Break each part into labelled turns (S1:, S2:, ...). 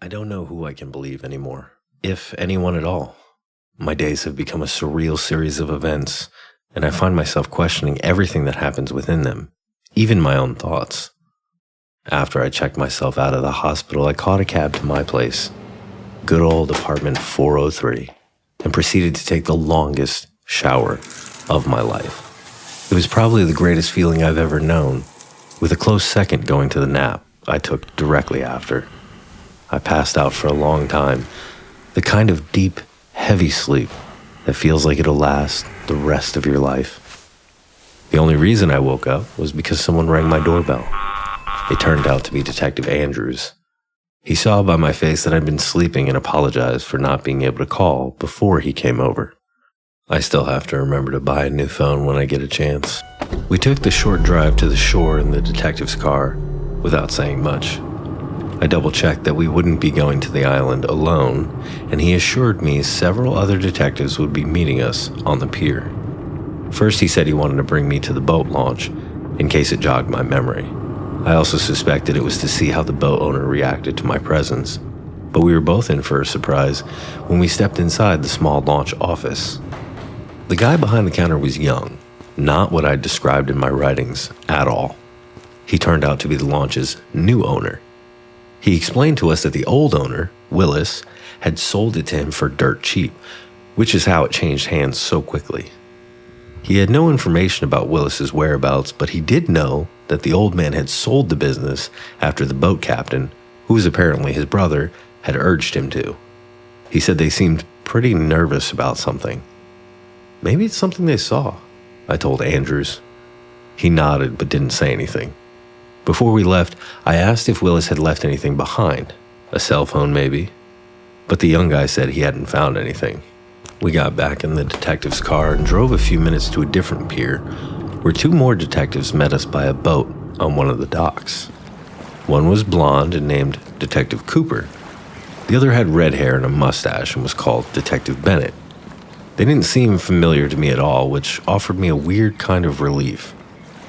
S1: I don't know who I can believe anymore, if anyone at all. My days have become a surreal series of events, and I find myself questioning everything that happens within them, even my own thoughts. After I checked myself out of the hospital, I caught a cab to my place, good old apartment 403, and proceeded to take the longest shower of my life. It was probably the greatest feeling I've ever known, with a close second going to the nap I took directly after. I passed out for a long time, the kind of deep, heavy sleep that feels like it'll last the rest of your life. The only reason I woke up was because someone rang my doorbell. It turned out to be Detective Andrews. He saw by my face that I'd been sleeping and apologized for not being able to call before he came over. I still have to remember to buy a new phone when I get a chance. We took the short drive to the shore in the detective's car without saying much. I double-checked that we wouldn't be going to the island alone, and he assured me several other detectives would be meeting us on the pier. First, he said he wanted to bring me to the boat launch, in case it jogged my memory. I also suspected it was to see how the boat owner reacted to my presence, but we were both in for a surprise when we stepped inside the small launch office. The guy behind the counter was young, not what I'd described in my writings at all. He turned out to be the launch's new owner. He explained to us that the old owner, Willis, had sold it to him for dirt cheap, which is how it changed hands so quickly. He had no information about Willis's whereabouts, but he did know that the old man had sold the business after the boat captain, who was apparently his brother, had urged him to. He said they seemed pretty nervous about something. Maybe it's something they saw, I told Andrews. He nodded but didn't say anything. Before we left, I asked if Willis had left anything behind, a cell phone maybe, but the young guy said he hadn't found anything. We got back in the detective's car and drove a few minutes to a different pier, where two more detectives met us by a boat on one of the docks. One was blonde and named Detective Cooper. The other had red hair and a mustache and was called Detective Bennett. They didn't seem familiar to me at all, which offered me a weird kind of relief.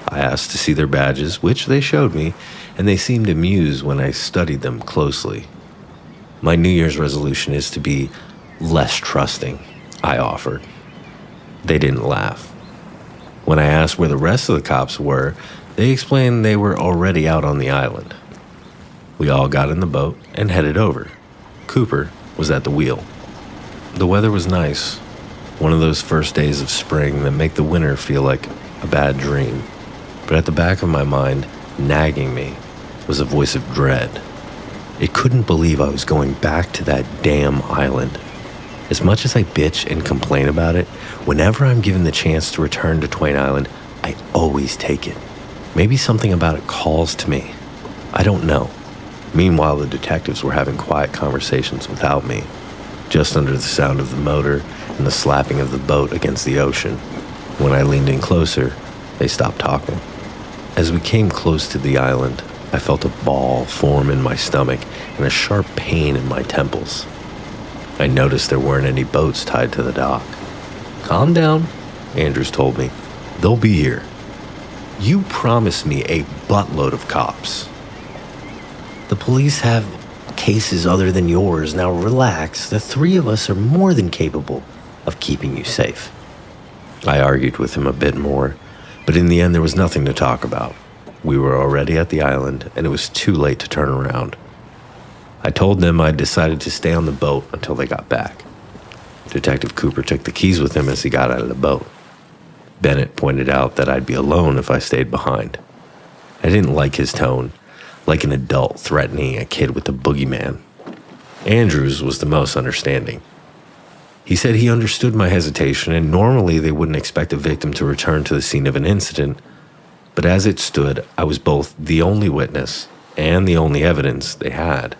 S1: I asked to see their badges, which they showed me, and they seemed amused when I studied them closely. My New Year's resolution is to be less trusting, I offered. They didn't laugh. When I asked where the rest of the cops were, they explained they were already out on the island. We all got in the boat and headed over. Cooper was at the wheel. The weather was nice, one of those first days of spring that make the winter feel like a bad dream. But at the back of my mind, nagging me, was a voice of dread. It couldn't believe I was going back to that damn island. As much as I bitch and complain about it, whenever I'm given the chance to return to Twain Island, I always take it. Maybe something about it calls to me. I don't know. Meanwhile, the detectives were having quiet conversations without me, just under the sound of the motor and the slapping of the boat against the ocean. When I leaned in closer, they stopped talking. As we came close to the island, I felt a ball form in my stomach and a sharp pain in my temples. I noticed there weren't any boats tied to the dock. "Calm down," Andrews told me. "They'll be here. You promised me a buttload of cops." "The police have cases other than yours. Now relax. The three of us are more than capable of keeping you safe." I argued with him a bit more, but in the end there was nothing to talk about. We were already at the island, and it was too late to turn around. I told them I'd decided to stay on the boat until they got back. Detective Cooper took the keys with him as he got out of the boat. Bennett pointed out that I'd be alone if I stayed behind. I didn't like his tone, like an adult threatening a kid with the boogeyman. Andrews was the most understanding. He said he understood my hesitation, and normally they wouldn't expect a victim to return to the scene of an incident, but as it stood, I was both the only witness and the only evidence they had.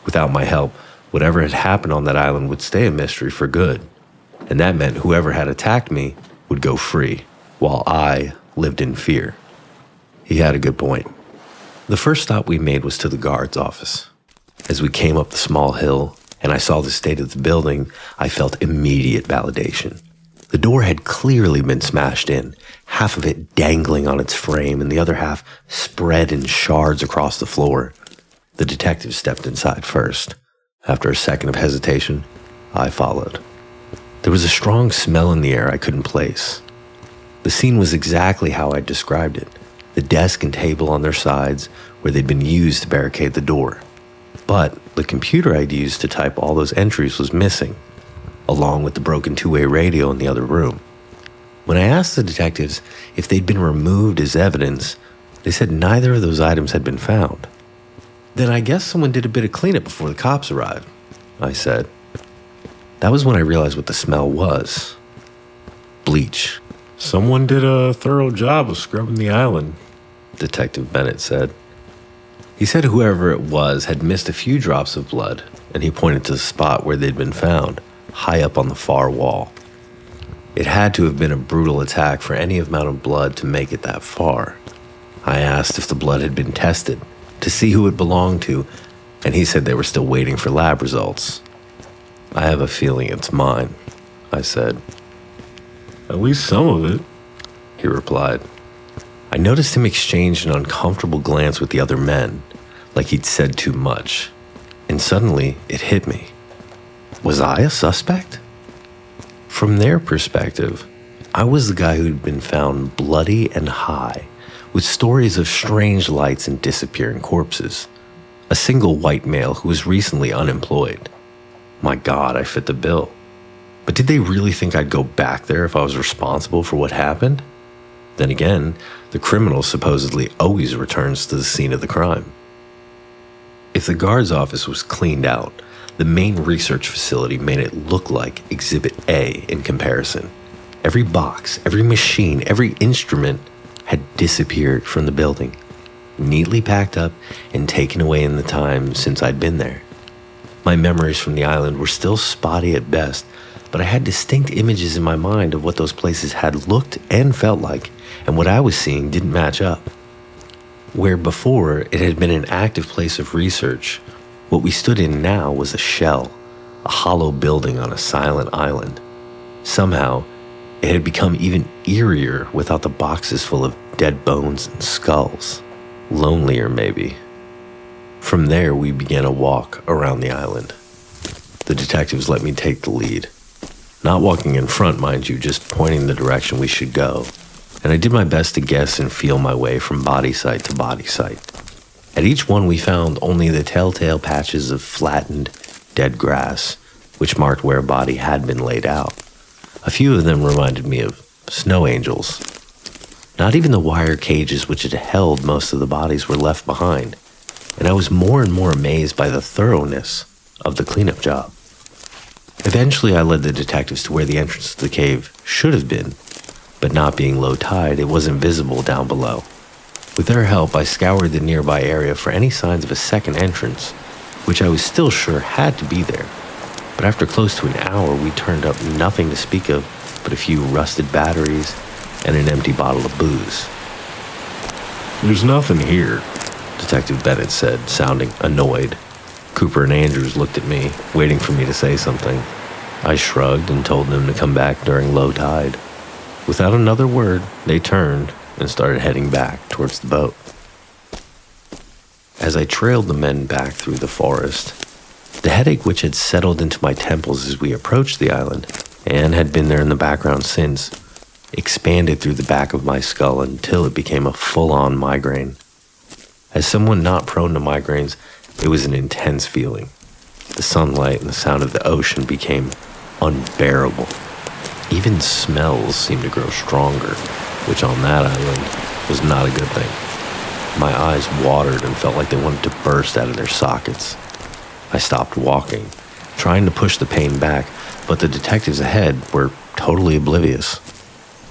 S1: Without my help, whatever had happened on that island would stay a mystery for good, and that meant whoever had attacked me would go free, while I lived in fear. He had a good point. The first stop we made was to the guard's office. As we came up the small hill, and I saw the state of the building, I felt immediate validation. The door had clearly been smashed in, half of it dangling on its frame and the other half spread in shards across the floor. The detective stepped inside first. After a second of hesitation, I followed. There was a strong smell in the air I couldn't place. The scene was exactly how I'd described it. The desk and table on their sides where they'd been used to barricade the door. But the computer I'd used to type all those entries was missing, along with the broken two-way radio in the other room. When I asked the detectives if they'd been removed as evidence, they said neither of those items had been found. Then I guess someone did a bit of cleanup before the cops arrived, I said. That was when I realized what the smell was. Bleach.
S2: Someone did a thorough job of scrubbing the island,
S1: Detective Bennett said. He said whoever it was had missed a few drops of blood, and he pointed to the spot where they'd been found, high up on the far wall. It had to have been a brutal attack for any amount of blood to make it that far. I asked if the blood had been tested, to see who it belonged to, and he said they were still waiting for lab results. I have a feeling it's mine, I said.
S2: At least some of it,
S1: he replied. I noticed him exchange an uncomfortable glance with the other men, like he'd said too much, and suddenly it hit me. Was I a suspect? From their perspective, I was the guy who'd been found bloody and high, with stories of strange lights and disappearing corpses. A single white male who was recently unemployed. My God, I fit the bill. But did they really think I'd go back there if I was responsible for what happened? Then again, the criminal supposedly always returns to the scene of the crime. If the guard's office was cleaned out, the main research facility made it look like Exhibit A in comparison. Every box, every machine, every instrument had disappeared from the building, neatly packed up and taken away in the time since I'd been there. My memories from the island were still spotty at best, but I had distinct images in my mind of what those places had looked and felt like, and what I was seeing didn't match up. Where before it had been an active place of research, what we stood in now was a shell, a hollow building on a silent island. Somehow, it had become even eerier without the boxes full of dead bones and skulls. Lonelier, maybe. From there, we began a walk around the island. The detectives let me take the lead. Not walking in front, mind you, just pointing the direction we should go. And I did my best to guess and feel my way from body site to body site. At each one, we found only the telltale patches of flattened, dead grass, which marked where a body had been laid out. A few of them reminded me of snow angels. Not even the wire cages which had held most of the bodies were left behind, and I was more and more amazed by the thoroughness of the cleanup job. Eventually, I led the detectives to where the entrance to the cave should have been, but not being low tide, it wasn't visible down below. With their help, I scoured the nearby area for any signs of a second entrance, which I was still sure had to be there. But after close to an hour, we turned up nothing to speak of but a few rusted batteries and an empty bottle of booze.
S2: There's nothing here,
S1: Detective Bennett said, sounding annoyed. Cooper and Andrews looked at me, waiting for me to say something. I shrugged and told them to come back during low tide. Without another word, they turned and started heading back towards the boat. As I trailed the men back through the forest, the headache which had settled into my temples as we approached the island, and had been there in the background since, expanded through the back of my skull until it became a full-on migraine. As someone not prone to migraines, it was an intense feeling. The sunlight and the sound of the ocean became unbearable. Even smells seemed to grow stronger, which on that island was not a good thing. My eyes watered and felt like they wanted to burst out of their sockets. I stopped walking, trying to push the pain back, but the detectives ahead were totally oblivious.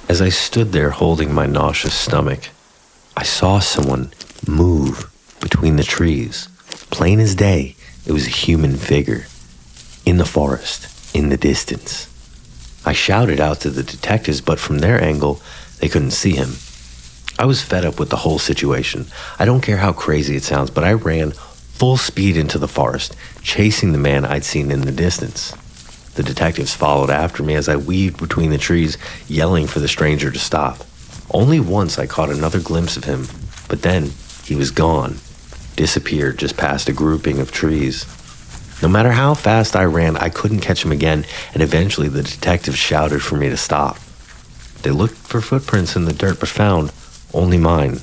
S1: As I stood there holding my nauseous stomach, I saw someone move between the trees. Plain as day, it was a human figure. In the forest, in the distance. I shouted out to the detectives, but from their angle, they couldn't see him. I was fed up with the whole situation. I don't care how crazy it sounds, but I ran full speed into the forest, chasing the man I'd seen in the distance. The detectives followed after me as I weaved between the trees, yelling for the stranger to stop. Only once I caught another glimpse of him, but then he was gone, disappeared just past a grouping of trees. No matter how fast I ran, I couldn't catch him again, and eventually the detectives shouted for me to stop. They looked for footprints in the dirt but found only mine.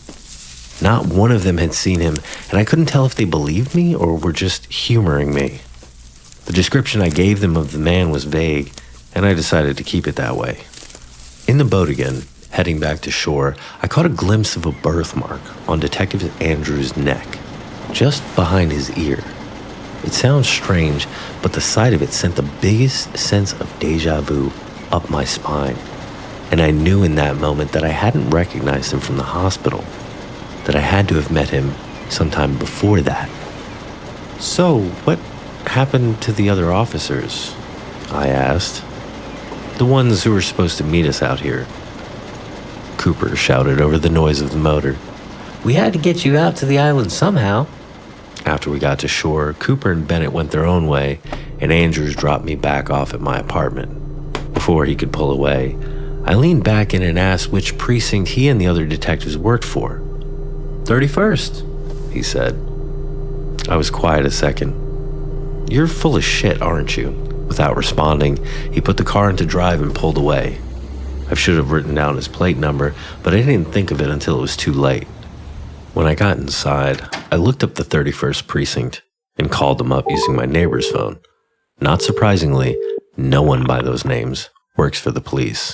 S1: Not one of them had seen him, and I couldn't tell if they believed me or were just humoring me. The description I gave them of the man was vague, and I decided to keep it that way. In the boat again, heading back to shore, I caught a glimpse of a birthmark on Detective Andrews' neck, just behind his ear. It sounds strange, but the sight of it sent the biggest sense of deja vu up my spine. And I knew in that moment that I hadn't recognized him from the hospital, that I had to have met him sometime before that. "So, what happened to the other officers?" I asked. "The ones who were supposed to meet us out here." Cooper shouted over the noise of the motor. "We had to get you out to the island somehow." After we got to shore, Cooper and Bennett went their own way, and Andrews dropped me back off at my apartment. Before he could pull away, I leaned back in and asked which precinct he and the other detectives worked for. 31st, he said. I was quiet a second. "You're full of shit, aren't you?" Without responding, he put the car into drive and pulled away. I should have written down his plate number, but I didn't think of it until it was too late. When I got inside, I looked up the 31st precinct and called them up using my neighbor's phone. Not surprisingly, no one by those names works for the police.